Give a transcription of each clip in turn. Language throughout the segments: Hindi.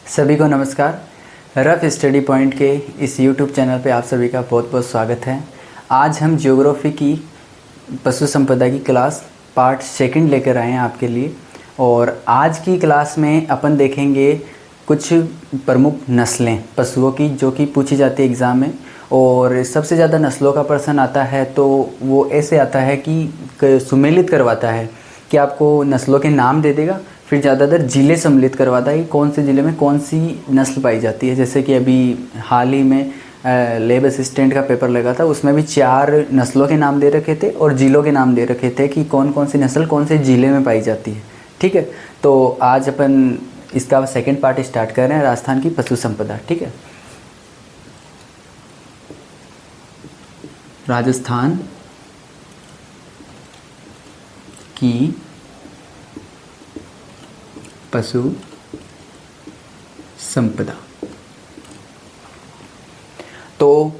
सभी को नमस्कार। रफ स्टडी पॉइंट के इस यूट्यूब चैनल पे आप सभी का बहुत बहुत स्वागत है। आज हम ज्योग्राफी की पशु संपदा की क्लास पार्ट सेकंड लेकर आए हैं आपके लिए। और आज की क्लास में अपन देखेंगे कुछ प्रमुख नस्लें पशुओं की जो कि पूछी जाती है एग्ज़ाम में। और सबसे ज़्यादा नस्लों का प्रश्न आता है तो वो ऐसे आता है कि सुमेलित करवाता है कि आपको नस्लों के नाम दे देगा, फिर ज़्यादातर ज़िले सम्मिलित करवाता है कि कौन से ज़िले में कौन सी नस्ल पाई जाती है। जैसे कि अभी हाल ही में लैब असिस्टेंट का पेपर लगा था, उसमें भी 4 नस्लों के नाम दे रखे थे और ज़िलों के नाम दे रखे थे कि कौन कौन सी नस्ल कौन से ज़िले में पाई जाती है। ठीक है, तो आज अपन इसका सेकंड पार्ट स्टार्ट कर रहे हैं, राजस्थान की पशु संपदा। ठीक है, राजस्थान की पशु संपदा। तो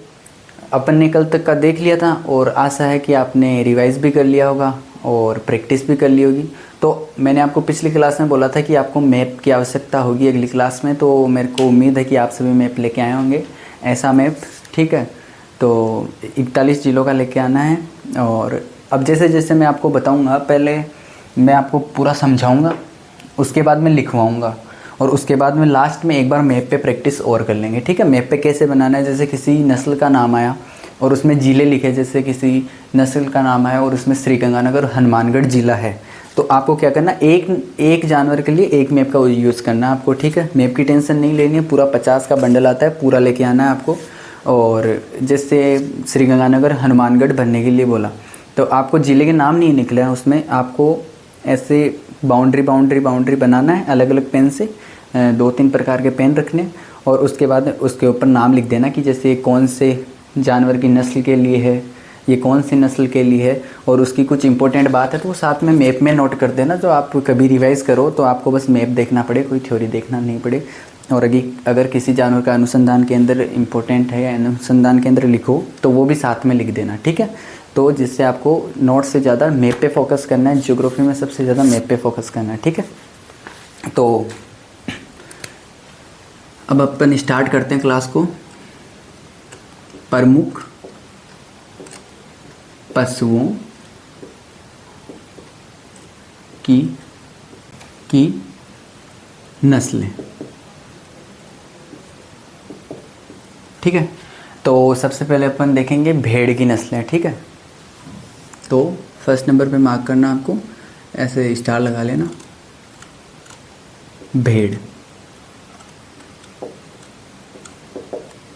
अपन ने कल तक का देख लिया था और आशा है कि आपने रिवाइज भी कर लिया होगा और प्रैक्टिस भी कर ली होगी। तो मैंने आपको पिछली क्लास में बोला था कि आपको मैप की आवश्यकता होगी अगली क्लास में, तो मेरे को उम्मीद है कि आप सभी मैप लेके आए होंगे, ऐसा मैप। ठीक है, तो 41 जिलों का लेके आना है। और अब जैसे जैसे मैं आपको बताऊंगा, पहले मैं आपको पूरा समझाऊंगा, उसके बाद मैं लिखवाऊंगा और उसके बाद में लास्ट में एक बार मैप पे प्रैक्टिस और कर लेंगे। ठीक है, मैप पे कैसे बनाना है, जैसे किसी नस्ल का नाम आया और उसमें ज़िले लिखे, जैसे किसी नस्ल का नाम आया और उसमें श्रीगंगानगर हनुमानगढ़ ज़िला है, तो आपको क्या करना, एक जानवर के लिए एक मैप का यूज़ करना है आपको। ठीक है, मैप की टेंशन नहीं लेनी है, पूरा 50 का बंडल आता है, पूरा लेके आना है आपको। और जैसे श्रीगंगानगर हनुमानगढ़ भरने के लिए बोला तो आपको ज़िले के नाम नहीं निकले हैं, उसमें आपको ऐसे बाउंड्री बनाना है अलग अलग पेन से, 2-3 प्रकार के पेन रखने और उसके बाद उसके ऊपर नाम लिख देना कि जैसे कौन से जानवर की नस्ल के लिए है, ये कौन सी नस्ल के लिए है, और उसकी कुछ इंपॉर्टेंट बात है तो वो साथ में मैप में नोट कर देना। जो आप कभी रिवाइज़ करो तो आपको बस मैप देखना पड़े, कोई थ्योरी देखना नहीं पड़े। और अगर किसी जानवर का अनुसंधान के अंदर इम्पोर्टेंट है या अनुसंधान के अंदर लिखो तो वो भी साथ में लिख देना। ठीक है, तो जिससे आपको नोट से ज़्यादा मैप पे फोकस करना है, ज्योग्राफी में सबसे ज़्यादा मैप पे फोकस करना है। ठीक है, तो अब अपन स्टार्ट करते हैं क्लास को। प्रमुख पशुओं की नस्लें। ठीक है, तो सबसे पहले अपन देखेंगे भेड़ की नस्लें। ठीक है, तो फर्स्ट नंबर पे मार्क करना, आपको ऐसे स्टार लगा लेना, भेड़।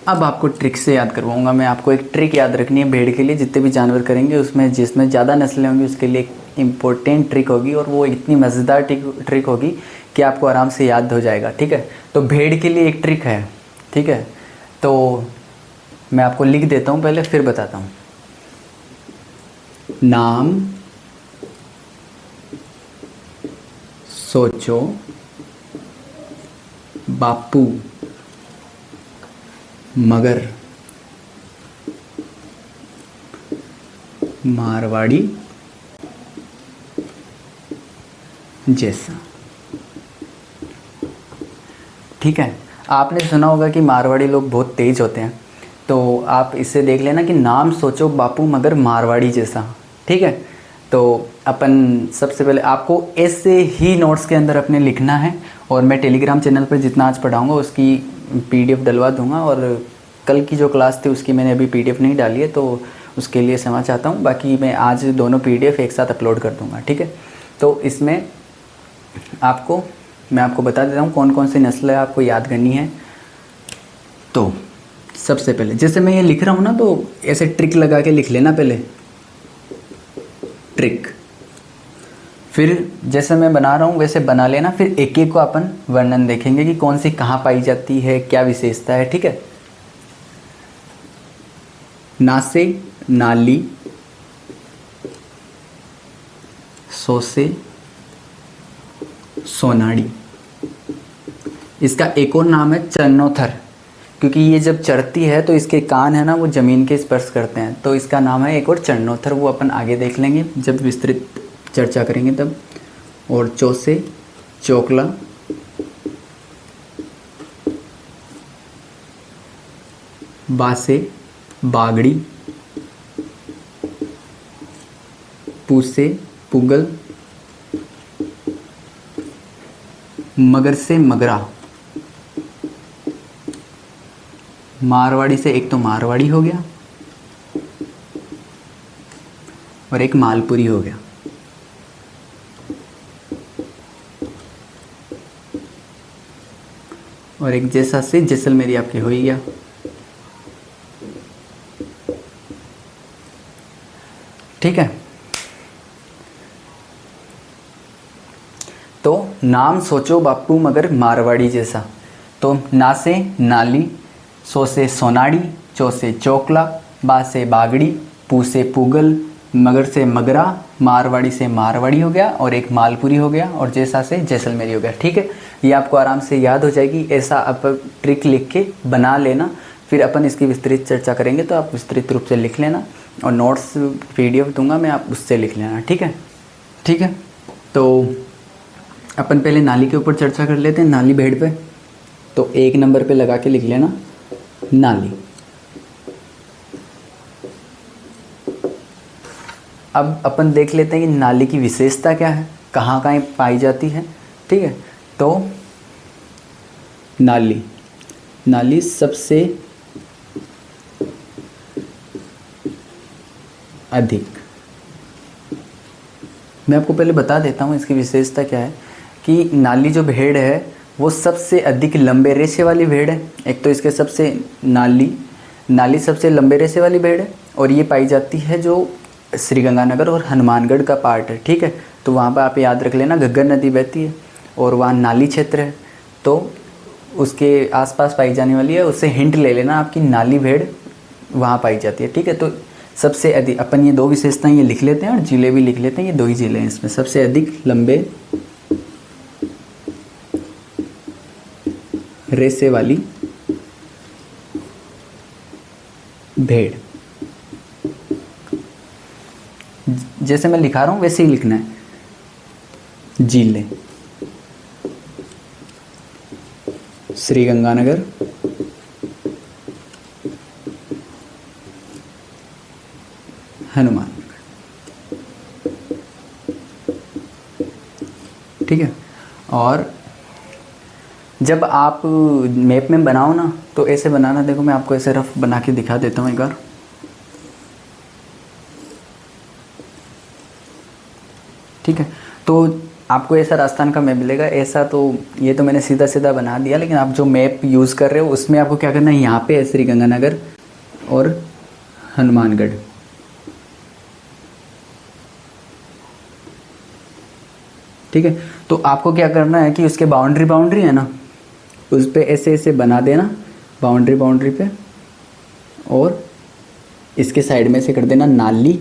अब आपको ट्रिक से याद करवाऊंगा मैं, आपको एक ट्रिक याद रखनी है भेड़ के लिए। जितने भी जानवर करेंगे उसमें जिसमें ज़्यादा नस्लें होंगी उसके लिए एक इम्पोर्टेंट ट्रिक होगी और वो इतनी मज़ेदार ट्रिक होगी कि आपको आराम से याद हो जाएगा। ठीक है, तो भेड़ के लिए एक ट्रिक है। ठीक है, तो मैं आपको लिख देता हूँ पहले, फिर बताता हूँ। नाम सोचो बापू मगर मारवाड़ी जैसा। ठीक है, आपने सुना होगा कि मारवाड़ी लोग बहुत तेज होते हैं, तो आप इससे देख लेना कि नाम सोचो बापू मगर मारवाड़ी जैसा। ठीक है, तो अपन सबसे पहले आपको ऐसे ही नोट्स के अंदर अपने लिखना है और मैं टेलीग्राम चैनल पर जितना आज पढ़ाऊंगा उसकी PDF डलवा दूंगा। और कल की जो क्लास थी उसकी मैंने अभी PDF नहीं डाली है, तो उसके लिए क्षमा चाहता हूँ। बाकी मैं आज दोनों PDF एक साथ अपलोड कर दूंगा। ठीक है, तो इसमें मैं आपको बता देता हूँ कौन कौन सी नस्लें आपको याद करनी है। तो सबसे पहले जैसे मैं ये लिख रहा हूँ ना, तो ऐसे ट्रिक लगा के लिख लेना पहले, ट्रिक। फिर जैसे मैं बना रहा हूँ वैसे बना लेना, फिर एक एक को अपन वर्णन देखेंगे कि कौन सी कहाँ पाई जाती है, क्या विशेषता है। ठीक है, नासे, नाली, सोसे, सोनाड़ी। इसका एक और नाम है चरणोथर, क्योंकि ये जब चढ़ती है तो इसके कान है ना वो ज़मीन के स्पर्श करते हैं, तो इसका नाम है एक और चरणोथर। वो अपन आगे देख लेंगे जब विस्तृत चर्चा करेंगे तब। और चौसे, चोकला, बा से बागड़ी, पू से पुगल, मगर से मगरा। मारवाड़ी से एक तो मारवाड़ी हो गया और एक मालपुरी हो गया। और एक जैसा से जैसलमेरी आपके हो ही गया। ठीक है, तो नाम सोचो बापू मगर मारवाड़ी जैसा। तो ना से नाली, सो से सोनाड़ी, चो से चोकला, बा से बागड़ी, पू से पुगल, मगर से मगरा, मारवाड़ी से मारवाड़ी हो गया और एक मालपुरी हो गया और जैसा से जैसलमेरी हो गया। ठीक है, ये आपको आराम से याद हो जाएगी। ऐसा आप ट्रिक लिख के बना लेना, फिर अपन इसकी विस्तृत चर्चा करेंगे तो आप विस्तृत रूप से लिख लेना और नोट्स PDF दूंगा मैं, आप उससे लिख लेना। ठीक है, ठीक है। तो अपन पहले नाली के ऊपर चर्चा कर लेते हैं, नाली भेड़ पे। तो 1 नंबर पे लगा के लिख लेना नाली। अब अपन देख लेते हैं कि नाली की विशेषता क्या है, कहाँ कहाँ पाई जाती है। ठीक है, तो नाली सबसे अधिक, मैं आपको पहले बता देता हूँ इसकी विशेषता क्या है कि नाली जो भेड़ है वो सबसे अधिक लंबे रेशे वाली भेड़ है। एक तो इसके सबसे नाली सबसे लंबे रेशे वाली भेड़ है और ये पाई जाती है जो श्रीगंगानगर और हनुमानगढ़ का पार्ट है। ठीक है, तो वहाँ पर आप याद रख लेना घग्गर नदी बहती है और वहाँ नाली क्षेत्र है, तो उसके आसपास पाई जाने वाली है, उससे हिंट ले लेना आपकी नाली भेड़ वहाँ पाई जाती है। ठीक है, तो सबसे अधिक अपन ये 2 विशेषताएं ये लिख लेते हैं और जिले भी लिख लेते हैं, ये 2 ही जिले हैं इसमें। सबसे अधिक लंबे रेसे वाली भेड़, जैसे मैं लिखा रहा हूँ वैसे ही लिखना है। जिले श्रीगंगानगर, हनुमानगढ़। ठीक है, और जब आप मैप में बनाओ ना तो ऐसे बनाना, देखो मैं आपको ऐसे रफ बना के दिखा देता हूँ एक बार। ठीक है, तो आपको ऐसा राजस्थान का मैप मिलेगा ऐसा, तो ये तो मैंने सीधा सीधा बना दिया, लेकिन आप जो मैप यूज़ कर रहे हो उसमें आपको क्या करना है, यहाँ पे है श्रीगंगानगर और हनुमानगढ़। ठीक है, तो आपको क्या करना है कि उसके बाउंड्री है ना, उस पे ऐसे ऐसे बना देना बाउंड्री पे, और इसके साइड में से कर देना नाली,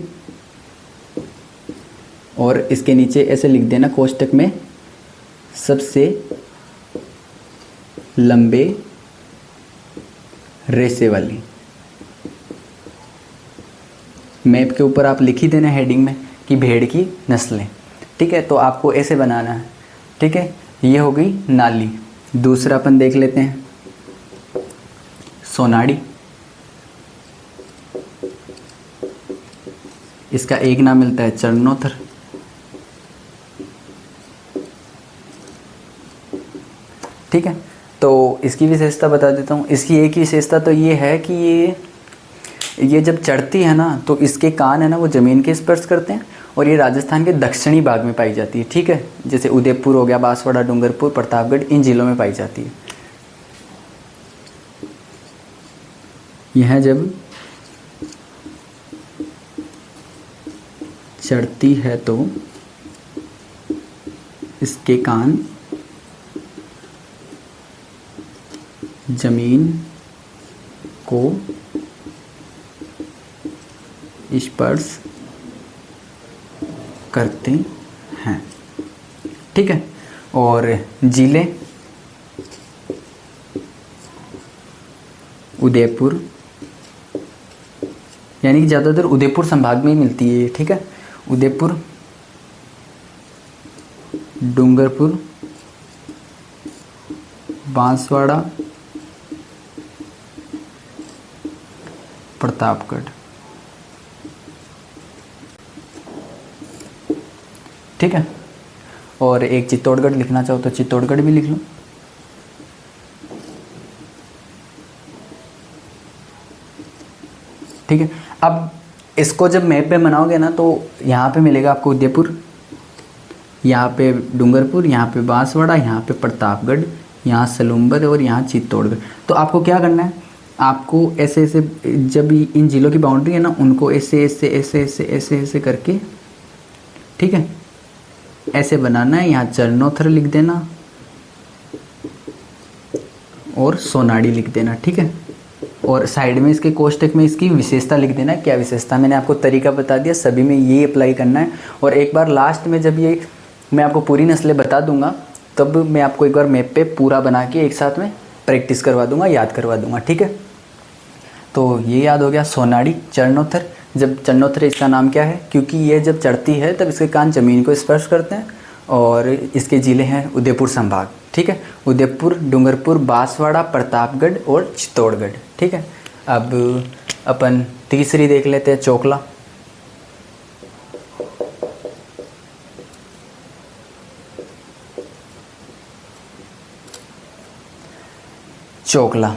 और इसके नीचे ऐसे लिख देना कोष्टक में सबसे लंबे रेसे वाली। मैप के ऊपर आप लिख ही देना हेडिंग में कि भेड़ की नस्लें। ठीक है, तो आपको ऐसे बनाना है। ठीक है, ये हो गई नाली। दूसरा अपन देख लेते हैं सोनाड़ी। इसका एक नाम मिलता है चरणोत्तर। ठीक है, तो इसकी विशेषता बता देता हूँ। इसकी एक विशेषता तो ये है कि ये जब चढ़ती है ना तो इसके कान है ना वो ज़मीन के स्पर्श करते हैं, और ये राजस्थान के दक्षिणी भाग में पाई जाती है। ठीक है, जैसे उदयपुर हो गया, बांसवाड़ा, डूंगरपुर, प्रतापगढ़, इन जिलों में पाई जाती है। यह जब चढ़ती है तो इसके कान जमीन को स्पर्श करते हैं। ठीक है, और जिले उदयपुर, यानी कि ज़्यादातर उदयपुर संभाग में ही मिलती है। ठीक है, उदयपुर, डूंगरपुर, बांसवाड़ा, प्रतापगढ़। ठीक है, और एक चित्तौड़गढ़ लिखना चाहो तो चित्तौड़गढ़ भी लिख लो। ठीक है, अब इसको जब मैप पे बनाओगे ना तो यहाँ पे मिलेगा आपको उदयपुर, यहाँ पे डूंगरपुर, यहाँ पे बांसवाड़ा, यहाँ पे प्रतापगढ़, यहाँ सलूम्बर और यहाँ चित्तौड़गढ़। तो आपको क्या करना है, आपको ऐसे ऐसे जब इन जिलों की बाउंड्री है ना उनको ऐसे ऐसे ऐसे ऐसे ऐसे ऐसे करके, ठीक है, ऐसे बनाना है। यहाँ चरणोथर लिख देना और सोनाड़ी लिख देना। ठीक है, और साइड में इसके कोष्टक में इसकी विशेषता लिख देना। क्या विशेषता, मैंने आपको तरीका बता दिया, सभी में ये अप्लाई करना है। और एक बार लास्ट में जब ये मैं आपको पूरी नस्लें बता दूंगा तब मैं आपको एक बार मैप पे पूरा बना के एक साथ में प्रैक्टिस करवा दूंगा, याद करवा दूंगा। ठीक है, तो ये याद हो गया सोनाड़ी, चरणोत्तर। जब चरणोत्तर, इसका नाम क्या है, क्योंकि ये जब चढ़ती है तब इसके कान ज़मीन को स्पर्श करते हैं। और इसके ज़िले हैं उदयपुर संभाग। ठीक है, उदयपुर, डूंगरपुर, बांसवाड़ा, प्रतापगढ़ और चित्तौड़गढ़। ठीक है, अब अपन तीसरी देख लेते हैं, चोकला। चोकला,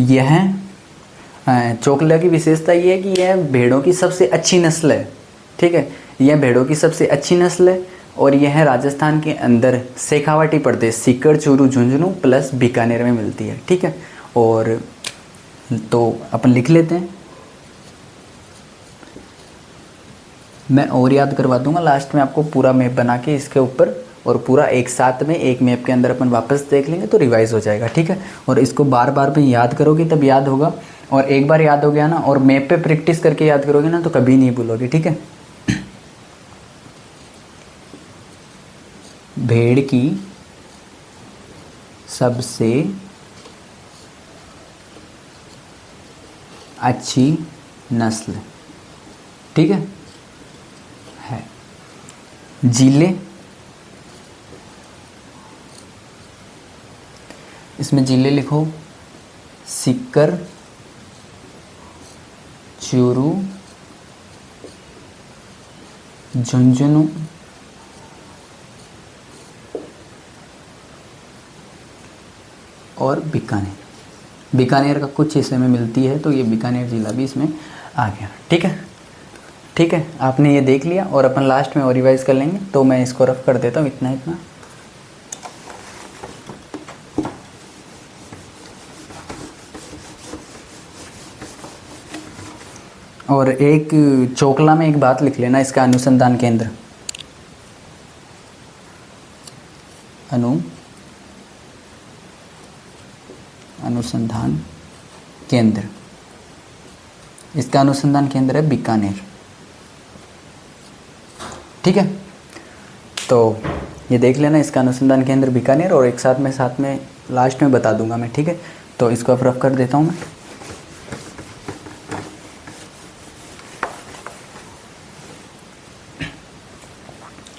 यह चोकला की विशेषता ये है कि यह भेड़ों की सबसे अच्छी नस्ल है। ठीक है, यह भेड़ों की सबसे अच्छी नस्ल है और यह राजस्थान के अंदर शेखावाटी प्रदेश, सीकर, चूरू, झुंझुनू प्लस बीकानेर में मिलती है। ठीक है, और तो अपन लिख लेते हैं, मैं और याद करवा दूंगा लास्ट में आपको पूरा मैप बना के इसके ऊपर, और पूरा एक साथ में एक मैप के अंदर अपन वापस देख लेंगे तो रिवाइज हो जाएगा। ठीक है, और इसको बार बार में याद करोगे तब याद होगा, और एक बार याद हो गया ना और मैप पे प्रैक्टिस करके याद करोगे ना तो कभी नहीं भूलोगे। ठीक है, भेड़ की सबसे अच्छी नस्ल, ठीक है, जिले, इसमें जिले लिखो, सीकर, चूरू, झुंझुनू, और बीकानेर। बीकानेर का कुछ हिस्से में मिलती है तो ये बीकानेर ज़िला भी इसमें आ गया। ठीक है, ठीक है, आपने ये देख लिया और अपन लास्ट में और रिवाइज कर लेंगे। तो मैं इसको रफ कर देता हूँ, इतना इतना। और एक चोकला में एक बात लिख लेना, इसका अनुसंधान केंद्र, अनुसंधान केंद्र, इसका अनुसंधान केंद्र है बीकानेर। ठीक है, तो ये देख लेना, इसका अनुसंधान केंद्र बीकानेर, और एक साथ में लास्ट में बता दूंगा मैं। ठीक है, तो इसको अब रफ कर देता हूँ मैं।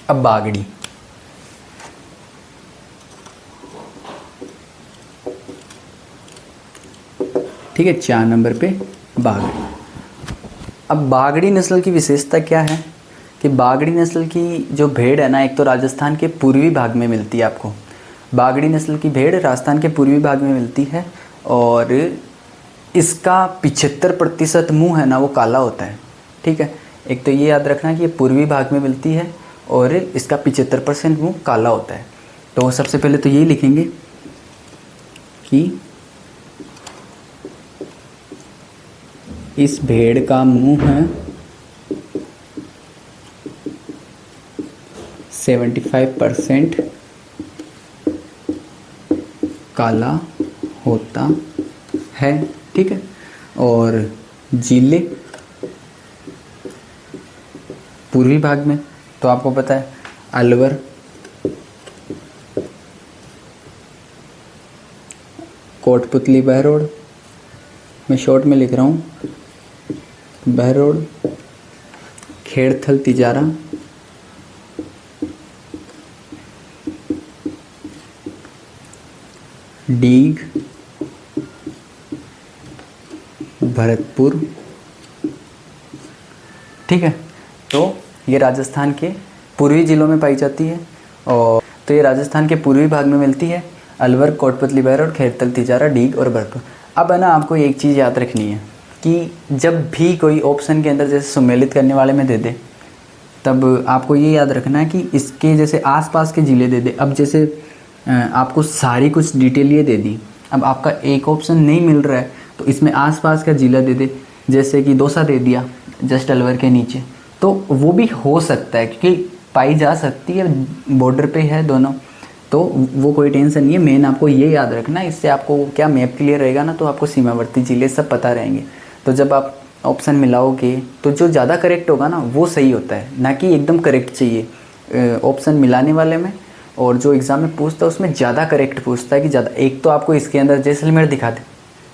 अब बागड़ी, ठीक है, 4 नंबर पे बागड़ी। अब बागड़ी नस्ल की विशेषता क्या है कि बागड़ी नस्ल की जो भेड़ है ना, एक तो राजस्थान के पूर्वी भाग में मिलती है आपको। बागड़ी नस्ल की भेड़ राजस्थान के पूर्वी भाग में मिलती है और इसका 75% मुंह है ना वो काला होता है। ठीक है, एक तो ये याद रखना कि ये पूर्वी भाग में मिलती है और इसका 75% मुंह काला होता है। तो सबसे पहले तो यही लिखेंगे कि इस भेड़ का मुंह है 75% काला होता है। ठीक है, और जिले पूर्वी भाग में तो आपको पता है अलवर, कोटपुतली, बहरोड, मैं शॉर्ट में लिख रहा हूँ, बहरोड, खेड़थल, तिजारा, डीग, भरतपुर, ठीक है। तो ये राजस्थान के पूर्वी ज़िलों में पाई जाती है, और तो ये राजस्थान के पूर्वी भाग में मिलती है, अलवर, कोटपुतली बहर और खैरतल, तिजारा, डीग और भरतपुर। अब है ना, आपको एक चीज़ याद रखनी है कि जब भी कोई ऑप्शन के अंदर जैसे सम्मिलित करने वाले में दे दे, तब आपको ये याद रखना है कि इसके जैसे आसपास के ज़िले दे दे। अब जैसे आपको सारी कुछ डिटेल ये दे दी, अब आपका एक ऑप्शन नहीं मिल रहा है तो इसमें आसपास का ज़िला दे दे, जैसे कि दौसा दे दिया जस्ट अलवर के नीचे, तो वो भी हो सकता है क्योंकि पाई जा सकती है, बॉर्डर पे है दोनों, तो वो कोई टेंशन नहीं है। मेन आपको ये याद रखना है, इससे आपको क्या मैप क्लियर रहेगा ना, तो आपको सीमावर्ती ज़िले सब पता रहेंगे। तो जब आप ऑप्शन मिलाओगे तो जो ज़्यादा करेक्ट होगा ना वो सही होता है, ना कि एकदम करेक्ट चाहिए ऑप्शन मिलाने वाले में। और जो एग्ज़ाम में पूछता है उसमें ज़्यादा करेक्ट पूछता है कि ज़्यादा। एक तो आपको इसके अंदर जैसलमेर दिखा दे,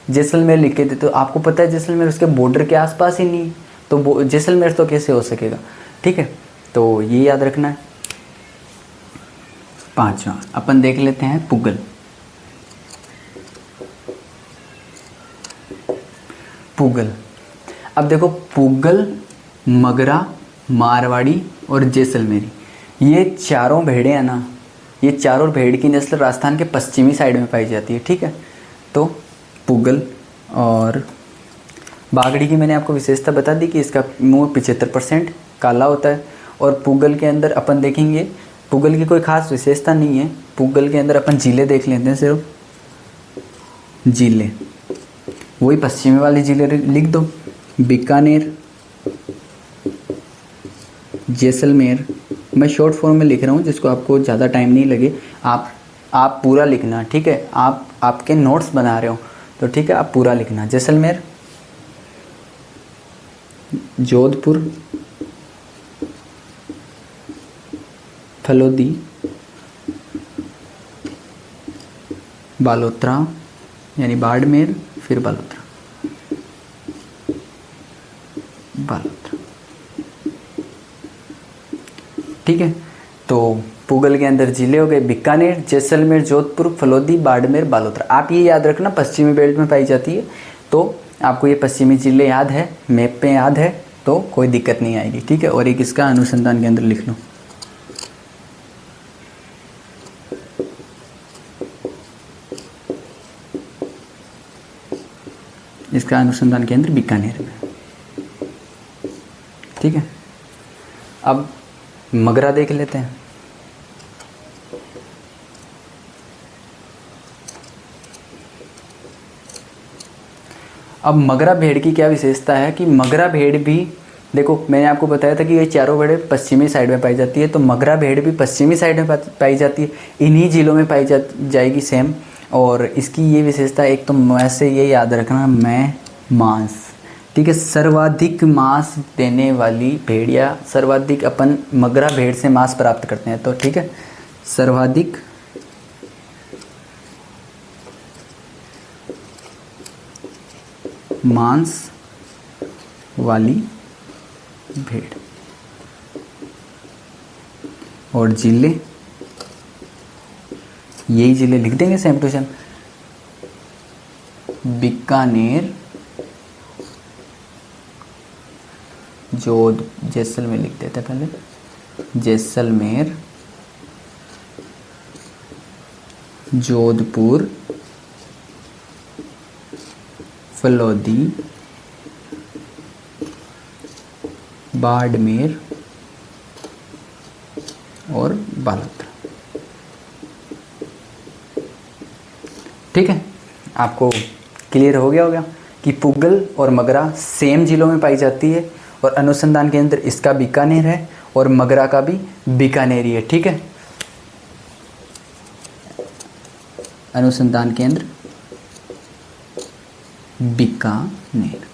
जैसलमेर लिख के दे, तो आपको पता है जैसलमेर उसके बॉर्डर के आसपास ही नहीं है, तो जैसलमेर तो कैसे हो सकेगा, ठीक है। तो ये याद रखना है। पांचवा अपन देख लेते हैं पुगल। पुगल, अब देखो पुगल, मगरा, मारवाड़ी और जैसलमेरी, ये चारों भेड़ें हैं ना, ये चारों भेड़ की नस्ल राजस्थान के पश्चिमी साइड में पाई जाती है, ठीक है। तो पुगल और बागड़ी की मैंने आपको विशेषता बता दी कि इसका मुंह 75% काला होता है। और पुगल के अंदर अपन देखेंगे, पुगल की कोई खास विशेषता नहीं है। पुगल के अंदर अपन जिले देख लेते हैं, सिर्फ जिले, वही पश्चिमी वाले जिले लिख दो, बीकानेर, जैसलमेर। मैं शॉर्ट फॉर्म में लिख रहा हूँ जिसको आपको ज़्यादा टाइम नहीं लगे, आप पूरा लिखना, ठीक है। आपके नोट्स बना रहे हो तो ठीक है, आप पूरा लिखना। जैसलमेर, जोधपुर, फलोदी, बालोतरा यानी बाड़मेर, फिर बालोतरा, ठीक है। तो पुगल के अंदर जिले हो गए बीकानेर, जैसलमेर, जोधपुर, फलोदी, बाड़मेर, बालोतरा। आप ये याद रखना पश्चिमी बेल्ट में पाई जाती है, तो आपको ये पश्चिमी जिले याद है, मैप पे याद है, तो कोई दिक्कत नहीं आएगी, ठीक है। और एक इसका अनुसंधान केंद्र लिख लो, इसका अनुसंधान केंद्र बीकानेर में, ठीक है। अब मगरा देख लेते हैं। अब मगरा भेड़ की क्या विशेषता है कि मगरा भेड़ भी, देखो मैंने आपको बताया था कि ये चारों भेड़ें पश्चिमी साइड में पाई जाती है, तो मगरा भेड़ भी पश्चिमी साइड में पाई जाती है, इन्हीं जिलों में पाई जाएगी सेम। और इसकी ये विशेषता, एक तो वैसे ये याद रखना, मैं मांस, ठीक है, सर्वाधिक मांस देने वाली भेड़, या सर्वाधिक अपन मगरा भेड़ से मांस प्राप्त करते हैं, तो ठीक है, सर्वाधिक मांस वाली भेड़। और जिले, यही जिले लिख देंगे same to same, Bikaner, Jaisalmer लिख देते हैं पहले, जैसलमेर, जोधपुर, फलोदी, बाड़मेर और बालोतरा, ठीक है। आपको क्लियर हो गया होगा कि पुगल और मगरा सेम जिलों में पाई जाती है, और अनुसंधान केंद्र इसका बीकानेर है और मगरा का भी बीकानेर ही है, ठीक है। अनुसंधान केंद्र बीकानेर,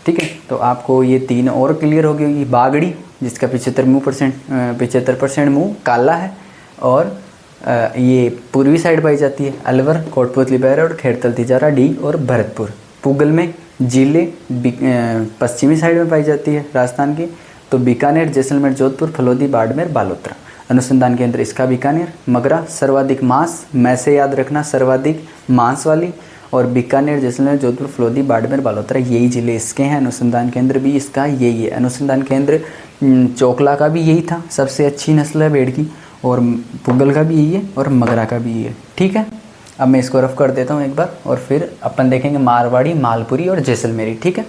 ठीक है। तो आपको ये तीन और क्लियर हो गई। बागड़ी जिसका 75% मुंह काला है, और ये पूर्वी साइड पाई जाती है, अलवर, कोटपुतली बहर और खैरतल, तिजारा, डीग और भरतपुर। पुगल में जिले पश्चिमी साइड में पाई जाती है राजस्थान की, तो बीकानेर, जैसलमेर, जोधपुर, फलोदी, बाड़मेर, बालोतरा। अनुसंधान केंद्र इसका बीकानेर। मगरा सर्वाधिक मांस, मैं से याद रखना, सर्वाधिक मांस वाली, और बीकानेर, जैसलमेर, जोधपुर, फलोदी, बाड़मेर, बालोतरा, यही जिले इसके हैं। अनुसंधान केंद्र भी इसका यही है। अनुसंधान केंद्र चोकला का भी यही था, सबसे अच्छी नस्ल है भेड़ की, और पुगल का भी यही है, और मगरा का भी यही है। ठीक है, अब मैं इसको रफ कर देता हूँ एक बार, और फिर अपन देखेंगे मारवाड़ी, मालपुरी और जैसलमेरी। ठीक है,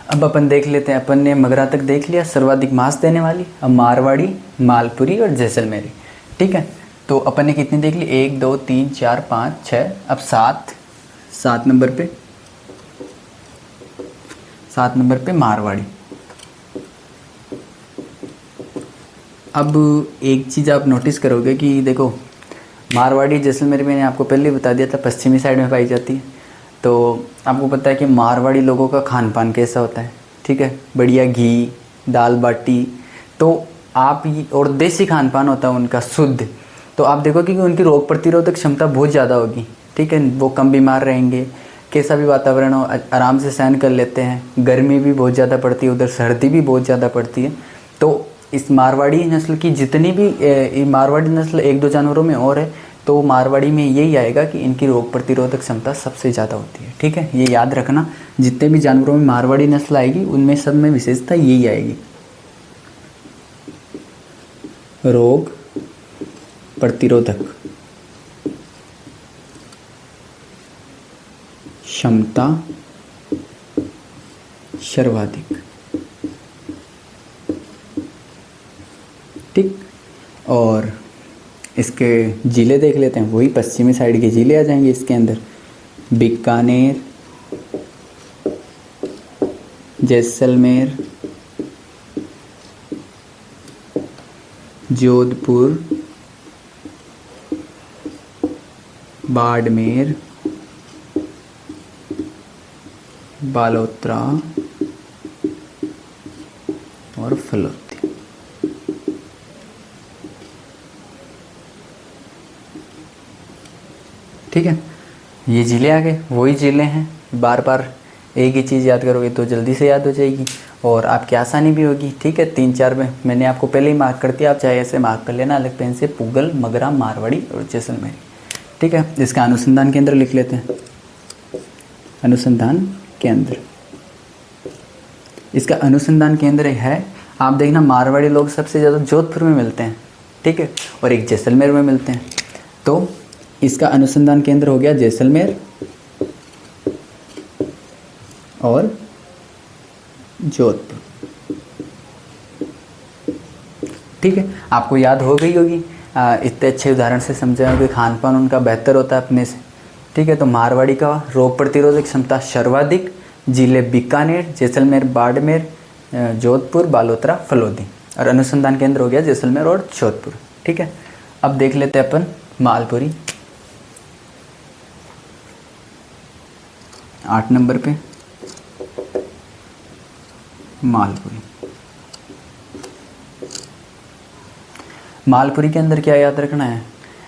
अब अपन देख लेते हैं। अपन ने मगरा तक देख लिया, सर्वाधिक मांस देने वाली। अब मारवाड़ी, मालपुरी और जैसलमेरी। ठीक है, तो अपन ने कितनी देख ली? 1 2 3 4 5 6, अब 7 नंबर पे, 7 नंबर पे मारवाड़ी। अब एक चीज़ आप नोटिस करोगे कि देखो, मारवाड़ी जैसलमेर मैंने आपको पहले ही बता दिया था पश्चिमी साइड में पाई जाती है। तो आपको पता है कि मारवाड़ी लोगों का खान पान कैसा होता है। ठीक है, बढ़िया घी, दाल बाटी, तो आप और देसी खान पान होता है उनका शुद्ध। तो आप देखोगे कि उनकी रोग प्रतिरोधक क्षमता बहुत ज़्यादा होगी। ठीक है, वो कम बीमार रहेंगे, कैसा भी वातावरण हो आराम से सहन कर लेते हैं। गर्मी भी बहुत ज़्यादा पड़ती है, उधर सर्दी भी बहुत ज़्यादा पड़ती है। तो इस मारवाड़ी नस्ल की जितनी भी मारवाड़ी नस्ल 1 2 जानवरों में और है, तो मारवाड़ी में यही आएगा कि इनकी रोग प्रतिरोधक क्षमता सबसे ज़्यादा होती है। ठीक है, ये याद रखना, जितने भी जानवरों में मारवाड़ी नस्ल आएगी उनमें सब में विशेषता यही आएगी, रोग प्रतिरोधक क्षमता सर्वाधिक। ठीक, और इसके ज़िले देख लेते हैं, वही पश्चिमी साइड के ज़िले आ जाएंगे इसके अंदर। बीकानेर, जैसलमेर, जोधपुर, बाड़मेर, बालोतरा और फलोदी। ठीक है, ये ज़िले आ गए, वही ज़िले हैं। बार बार एक ही चीज़ याद करोगे तो जल्दी से याद हो जाएगी और आपकी आसानी भी होगी। ठीक है, 3 4 में मैंने आपको पहले ही मार्क कर दिया, आप चाहे ऐसे मार्क कर लेना अलग पेन से, पुगल, मगरा, मारवाड़ी और जैसलमेरी। ठीक है, इसका अनुसंधान केंद्र लिख लेते हैं। अनुसंधान केंद्र, इसका अनुसंधान केंद्र है, आप देखना मारवाड़ी लोग सबसे ज़्यादा जोधपुर में मिलते हैं। ठीक है, और एक जैसलमेर में मिलते हैं। तो इसका अनुसंधान केंद्र हो गया जैसलमेर और जोधपुर। ठीक है, आपको याद हो गई होगी, इतने अच्छे उदाहरण से समझा कि खान पान उनका बेहतर होता है अपने से। ठीक है, तो मारवाड़ी का रोग प्रतिरोधक क्षमता सर्वाधिक, जिले बीकानेर, जैसलमेर, बाड़मेर, जोधपुर, बालोतरा, फलोदी, और अनुसंधान केंद्र हो गया जैसलमेर और जोधपुर। ठीक है, अब देख लेते हैं अपन मालपुरी। 8 नंबर पे मालपुरी। मालपुरी के अंदर क्या याद रखना है,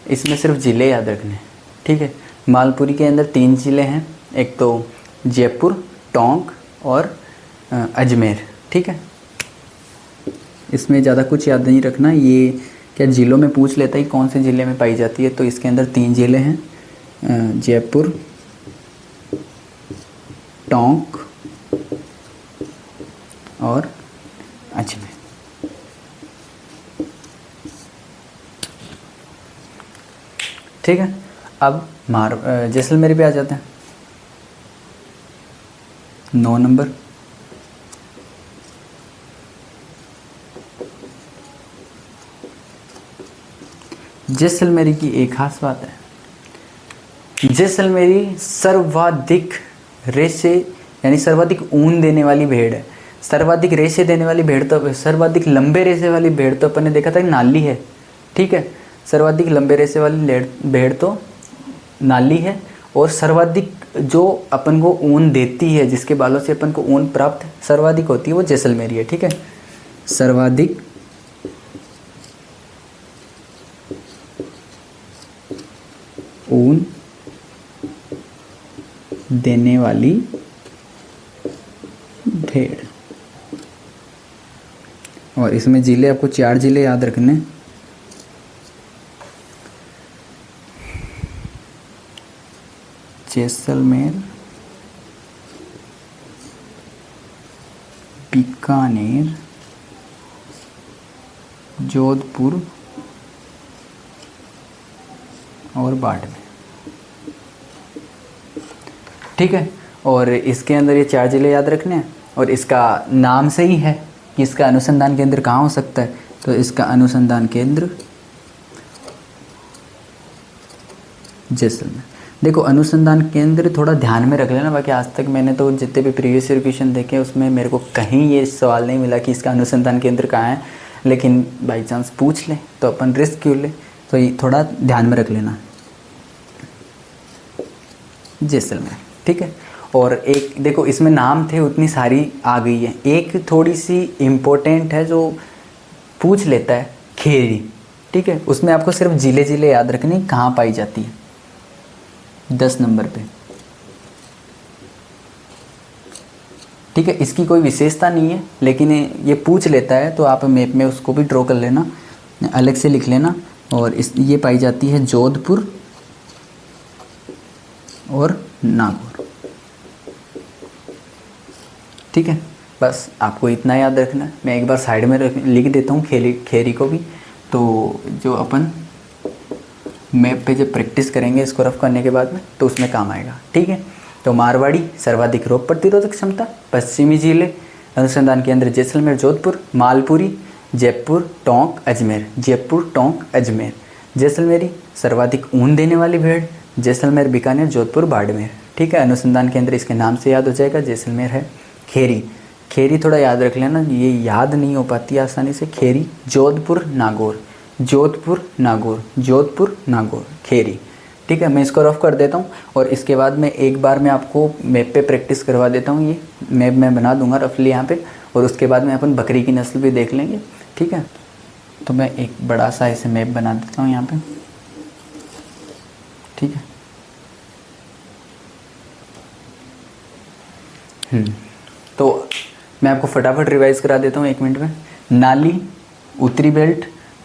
इसमें सिर्फ ज़िले याद रखने हैं। ठीक है, मालपुरी के अंदर 3 ज़िले हैं, एक तो जयपुर, टोंक और अजमेर। ठीक है, इसमें ज़्यादा कुछ याद नहीं रखना, ये क्या ज़िलों में पूछ लेता है कौन से ज़िले में पाई जाती है, तो इसके अंदर 3 ज़िले हैं, जयपुर, टोंक और अजमेर। ठीक है, अब जैसलमेर पे आ जाते हैं। 9 नंबर, जैसलमेरी की एक खास बात है, जैसलमेरी सर्वाधिक रेशे यानी सर्वाधिक ऊन देने वाली भेड़ है। सर्वाधिक रेशे देने वाली भेड़ तो, सर्वाधिक लंबे रेशे वाली भेड़ तो अपन ने देखा था नाली है। ठीक है, सर्वाधिक लंबे रेशे वाली भेड़ तो नाली है, और सर्वाधिक जो अपन को ऊन देती है, जिसके बालों से अपन को ऊन प्राप्त सर्वाधिक होती है, वो जैसलमेरी है। ठीक है, सर्वाधिक ऊन देने वाली भेड़, और इसमें जिले आपको 4 जिले याद रखने, जैसलमेर, बीकानेर, जोधपुर और बाड़मेर। ठीक है, और इसके अंदर ये 4 ज़िले याद रखने हैं। और इसका नाम से ही है कि इसका अनुसंधान केंद्र कहाँ हो सकता है, तो इसका अनुसंधान केंद्र जैसलमेर। देखो अनुसंधान केंद्र थोड़ा ध्यान में रख लेना, बाकी आज तक मैंने तो जितने भी प्रीवियस ईयर क्वेश्चन देखे उसमें मेरे को कहीं ये सवाल नहीं मिला कि इसका अनुसंधान केंद्र कहाँ है, लेकिन बाई चांस पूछ ले तो अपन रिस्क क्यों ले, तो ये थोड़ा ध्यान में रख लेना, जैसलमेर। ठीक है, और एक देखो इसमें नाम थे उतनी सारी आ गई है, एक थोड़ी सी इम्पोर्टेंट है जो पूछ लेता है, खेरी। ठीक है, उसमें आपको सिर्फ जिले जिले याद रखने कहाँ पाई जाती है, 10 नंबर पे। ठीक है, इसकी कोई विशेषता नहीं है, लेकिन ये पूछ लेता है तो आप मैप में उसको भी ड्रॉ कर लेना, अलग से लिख लेना। और ये पाई जाती है जोधपुर और नागौर। ठीक है, बस आपको इतना याद रखना है। मैं एक बार साइड में लिख देता हूँ खेरी को भी, तो जो अपन मैप पे जब प्रैक्टिस करेंगे इसको रफ करने के बाद में तो उसमें काम आएगा। ठीक है, तो मारवाड़ी सर्वाधिक रोग प्रतिरोधक क्षमता, पश्चिमी जिले अनुसंधान केंद्र जैसलमेर जोधपुर, मालपुरी जयपुर टोंक अजमेर, जयपुर टोंक अजमेर, जैसलमेरी सर्वाधिक ऊन देने वाली भेड़, जैसलमेर बीकानेर जोधपुर बाड़मेर। ठीक है, अनुसंधान केंद्र इसके नाम से याद हो जाएगा, जैसलमेर है। खेरी थोड़ा याद रख लेना, ये याद नहीं हो पाती आसानी से। खेरी जोधपुर नागौर, जोधपुर नागौर, जोधपुर नागौर, खेरी। ठीक है, मैं इसको रफ कर देता हूँ और इसके बाद में एक बार मैं आपको मैप पे प्रैक्टिस करवा देता हूँ। ये मैप मैं बना दूंगा रफली यहाँ पे, और उसके बाद में अपन बकरी की नस्ल भी देख लेंगे। ठीक है, तो मैं एक बड़ा सा ऐसे मैप बना देता हूँ यहाँ पे। ठीक है, तो मैं आपको फटाफट रिवाइज करा देता हूँ 1 मिनट में। नाली उत्तरी बेल्ट,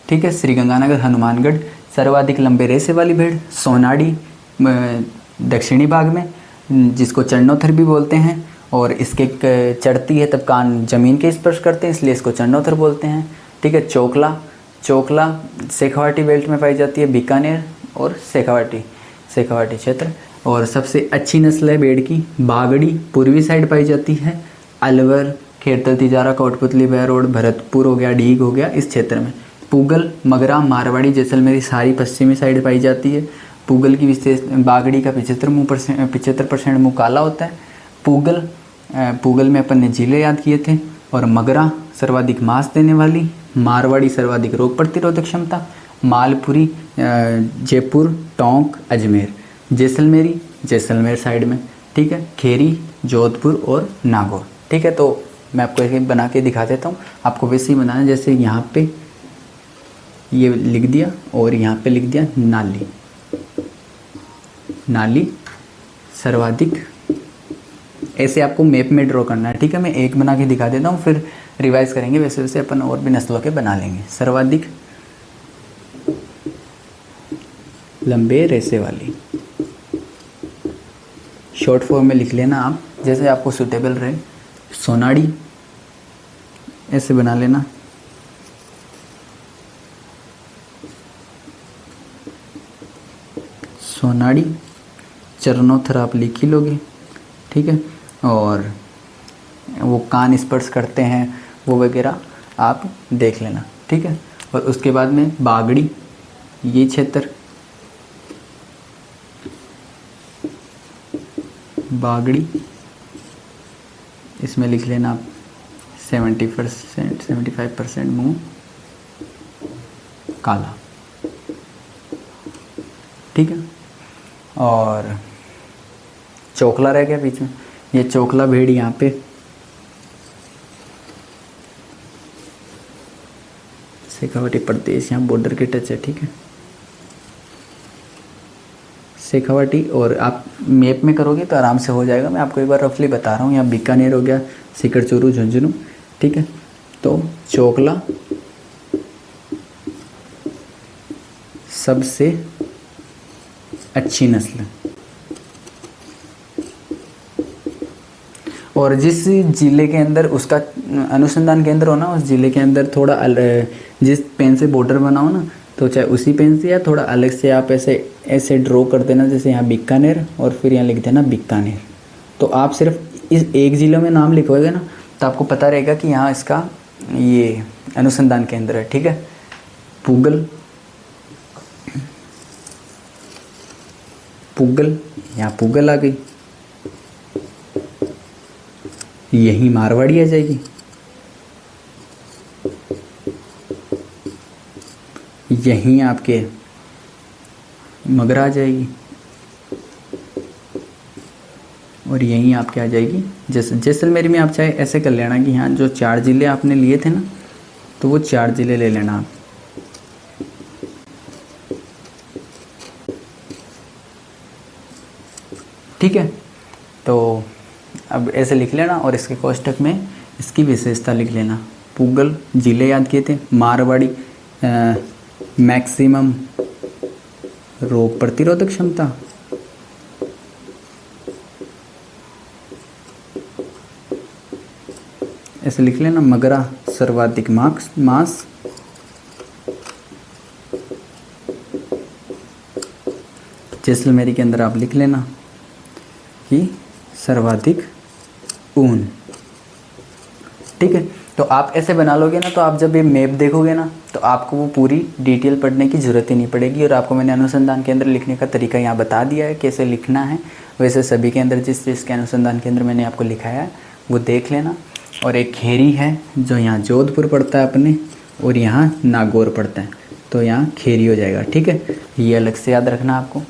ठीक है, श्रीगंगानगर हनुमानगढ़ सर्वाधिक लंबे रेसे वाली भेड़, सोनाड़ी दक्षिणी भाग में जिसको चरणोत्थर भी बोलते हैं, और इसके चढ़ती है तब कान जमीन के स्पर्श करते हैं इसलिए इसको चरणोत्थर बोलते हैं। ठीक है, चोकला शेखावाटी बेल्ट में पाई जाती है, बीकानेर और शेखावाटी क्षेत्र। और सबसे अच्छी नस्ल है भेड़ की बागड़ी, पूर्वी साइड पाई जाती है, अलवर खेरतल तिजारा कोटपुतली बहरोड भरतपुर हो गया, ढीग हो गया, इस क्षेत्र में। पूगल मगरा मारवाड़ी जैसलमेरी सारी पश्चिमी साइड पाई जाती है। पूगल की विशेष बागड़ी का 75% मुँह काला होता है। पूगल में अपन ने जिले याद किए थे। और मगरा सर्वाधिक मांस देने वाली, मारवाड़ी सर्वाधिक रोग प्रतिरोधक क्षमता, मालपुरी जयपुर टोंक अजमेर, जैसलमेर साइड में। ठीक है, खेरी जोधपुर और नागौर। ठीक है, तो मैं आपको एक बना के दिखा देता हूँ, आपको वैसे ही बनाना जैसे यहाँ पे ये लिख दिया और यहाँ पे लिख दिया नाली सर्वाधिक, ऐसे आपको मैप में ड्रॉ करना है। ठीक है, मैं एक बना के दिखा देता हूँ, फिर रिवाइज करेंगे वैसे वैसे अपन और भी नस्लों के बना लेंगे। सर्वाधिक लंबे रेसे वाली, शॉर्ट फॉर्म में लिख लेना आप जैसे आपको सूटेबल रहे। सोनाड़ी ऐसे बना लेना, सोनाड़ी चरणोत्थर आप लिख ही लोगे। ठीक है, और वो कान स्पर्श करते हैं वो वगैरह आप देख लेना। ठीक है, और उसके बाद में बागड़ी, ये क्षेत्र बागड़ी, इसमें लिख लेना आप 75% मुँह काला। ठीक है, और चोकला रह गया बीच में, ये चोकला भेड़ यहाँ पे शेखावाटी प्रदेश, यहाँ बॉर्डर के टच है। ठीक है, शेखावाटी, और आप मैप में करोगे तो आराम से हो जाएगा। मैं आपको एक बार रफली बता रहा हूँ, यहाँ बीकानेर हो गया, सीकर चूरू झुंझुनू। ठीक है, तो चोकला सबसे अच्छी नस्ल, और जिस जिले के अंदर उसका अनुसंधान केंद्र हो ना, उस जिले के अंदर थोड़ा जिस पेन से बॉर्डर बनाओ ना, तो चाहे उसी पेन से या थोड़ा अलग से आप ऐसे ऐसे ड्रॉ कर देना, जैसे यहाँ बीकानेर और फिर यहाँ लिख देना बीकानेर। तो आप सिर्फ इस एक ज़िले में नाम लिखोगे ना, तो आपको पता रहेगा कि यहाँ इसका ये अनुसंधान केंद्र है। ठीक है, पूगल, पूगल, यहाँ पूगल आ गई, यही मारवाड़ी आ जाएगी, यहीं आपके मगरा आ जाएगी, और यहीं आपके आ जाएगी जैसलमेर में। आप चाहे ऐसे कर लेना कि यहाँ जो 4 ज़िले आपने लिए थे ना, तो वो 4 ज़िले ले लेना आप। ठीक है, तो अब ऐसे लिख लेना और इसके कोष्टक में इसकी विशेषता लिख लेना। पूगल ज़िले याद किए थे, मारवाड़ी मैक्सिमम रोग प्रतिरोधक क्षमता, ऐसे लिख लेना। मगरा सर्वाधिक मांस, जैसलमेरी के अंदर आप लिख लेना कि सर्वाधिक ऊन। ठीक है, तो आप ऐसे बना लोगे ना, तो आप जब ये मैप देखोगे ना, तो आपको वो पूरी डिटेल पढ़ने की ज़रूरत ही नहीं पड़ेगी। और आपको मैंने अनुसंधान केंद्र लिखने का तरीका यहाँ बता दिया है, कैसे लिखना है। वैसे सभी के अंदर जिस चीज़ के अनुसंधान केंद्र मैंने आपको लिखाया है वो देख लेना। और एक खेरी है जो यहाँ जोधपुर पड़ता है अपने, और यहाँ नागौर पड़ता है, तो यहाँ खेरी हो जाएगा। ठीक है, ये अलग से याद रखना आपको।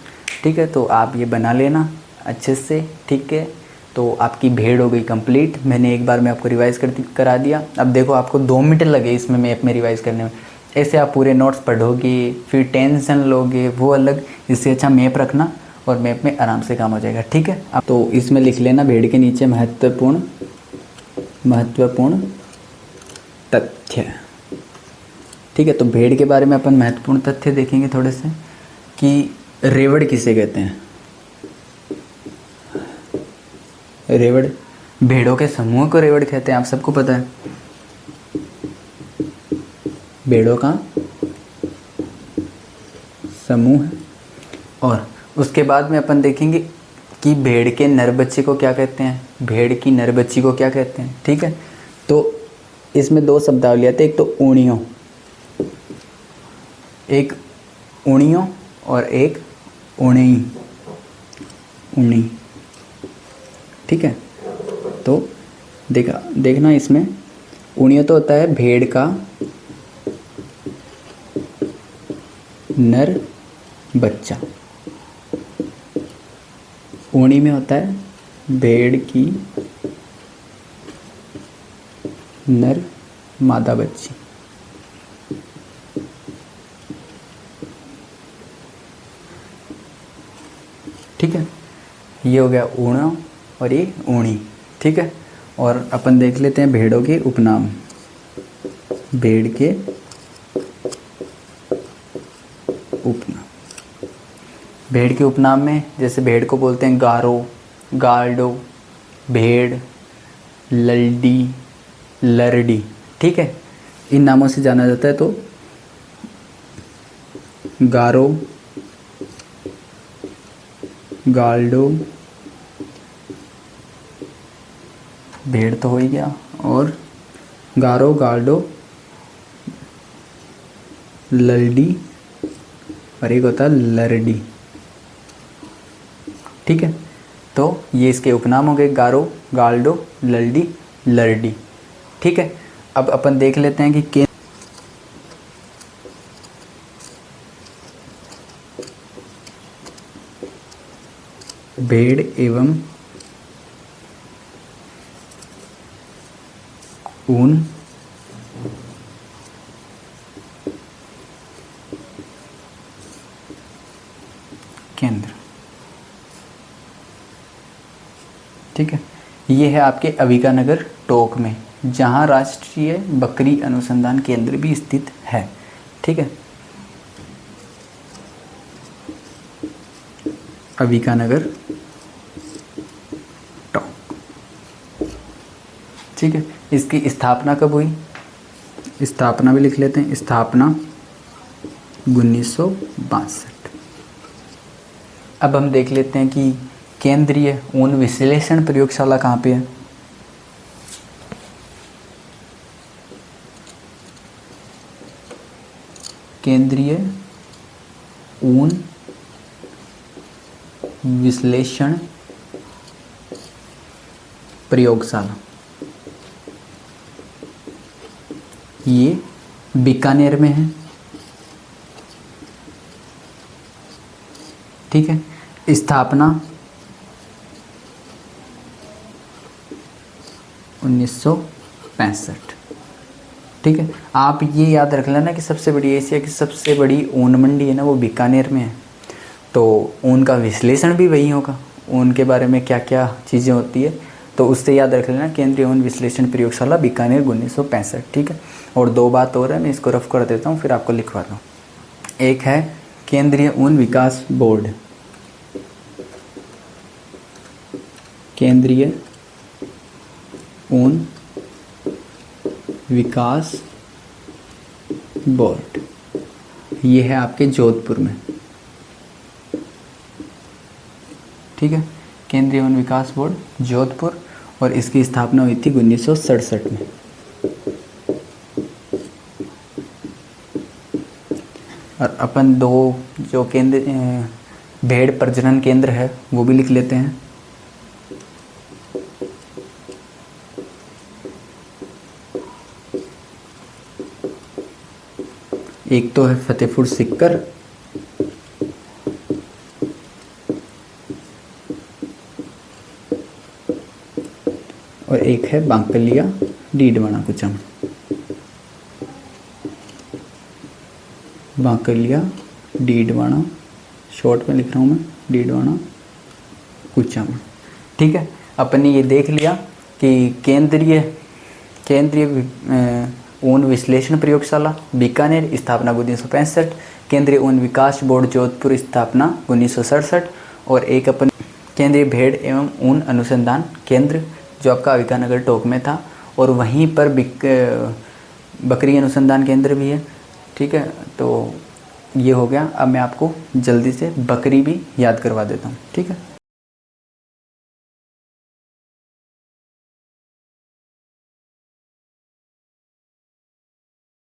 ठीक है, तो आप ये बना लेना अच्छे से। ठीक है, तो आपकी भेड़ हो गई कंप्लीट। मैंने एक बार में आपको रिवाइज़ करा दिया। अब देखो, आपको 2 मिनट लगे इसमें मैप में रिवाइज़ करने में। ऐसे आप पूरे नोट्स पढ़ोगे, फिर टेंशन लोगे, वो अलग। इससे अच्छा मैप रखना और मैप में आराम से काम हो जाएगा। ठीक है, अब तो इसमें लिख लेना भेड़ के नीचे महत्वपूर्ण तथ्य। ठीक है, तो भेड़ के बारे में अपन महत्वपूर्ण तथ्य देखेंगे थोड़े से, कि रेवड़ किसे कहते हैं। रेवड़, भेड़ों के समूह को रेवड़ कहते हैं, आप सबको पता है। भेड़ों का समूह है। और उसके बाद में अपन देखेंगे कि भेड़ के नर बच्चे को क्या कहते हैं, भेड़ की नर बच्ची को क्या कहते हैं। ठीक है, तो इसमें 2 शब्दावली आते हैं, एक तो ऊणियों, एक ऊणियों और एक ऊणई, ऊणी। ठीक है, तो देखना इसमें ऊणियों तो होता है भेड़ का नर बच्चा, ऊणी में होता है भेड़ की नर मादा बच्ची। ठीक है, ये हो गया ऊणा और ये ऊणी। ठीक है, और अपन देख लेते हैं भेड़ों के उपनाम। भेड़ के उपनाम, भेड़ के उपनाम में जैसे भेड़ को बोलते हैं गारो, गाल्डो, भेड़, लल्डी, लरडी। ठीक है, इन नामों से जाना जाता है। तो गारो, गाल्डो, भेड़ तो हो ही गया, और गारो, गाल्डो, लल्डी, और एक होता है लरडी। ठीक है, तो ये इसके उपनाम हो गए, गारो, गाल्डो, लल्डी, लरडी। ठीक है, अब अपन देख लेते हैं कि भेड़ एवं ऊन केंद्र। ठीक है, ये है आपके अविकानगर टोंक में, जहाँ राष्ट्रीय बकरी अनुसंधान केंद्र भी स्थित है। ठीक है, अविकानगर टोंक। ठीक है। इसकी स्थापना कब हुई, स्थापना भी लिख लेते हैं, स्थापना 1962। अब हम देख लेते हैं कि केंद्रीय ऊन विश्लेषण प्रयोगशाला कहाँ पे है। केंद्रीय ऊन विश्लेषण प्रयोगशाला, ये बीकानेर में है। ठीक है। स्थापना 1965। ठीक है। आप ये याद रख लेना कि सबसे बड़ी एशिया की सबसे बड़ी ऊन मंडी है ना, वो बीकानेर में है। तो ऊन का विश्लेषण भी वही होगा, ऊन के बारे में क्या क्या चीज़ें होती है, तो उससे याद रख लेना केंद्रीय ऊन विश्लेषण प्रयोगशाला बीकानेर 1965। ठीक है। और दो बात और है, मैं इसको रफ कर देता हूँ फिर आपको लिखवाता हूँ। एक है केंद्रीय ऊन विकास बोर्ड, केंद्रीय ऊन विकास बोर्ड, ये है आपके जोधपुर में। ठीक है। केंद्रीय ऊन विकास बोर्ड जोधपुर, और इसकी स्थापना हुई थी 1967 में। और अपन दो जो केंद्र भेड़ प्रजनन केंद्र है वो भी लिख लेते हैं। एक तो है फतेहपुर सिक्कर, और एक है बांकलिया डीडवाना कुचम। बांकलिया डीडवाना, शॉर्ट में लिख रहा हूँ मैं, डीडवाना कुचम। ठीक है। अपन ने ये देख लिया कि केंद्रीय ऊन विश्लेषण प्रयोगशाला बीकानेर, स्थापना 1965, केंद्रीय ऊन विकास बोर्ड जोधपुर, स्थापना 1967, और एक अपन केंद्रीय भेड़ एवं ऊन अनुसंधान केंद्र जो आपका विकानगर टोक में था, और वहीं पर बकरी अनुसंधान केंद्र भी है। ठीक है। तो ये हो गया। अब मैं आपको जल्दी से बकरी भी याद करवा देता हूँ। ठीक है।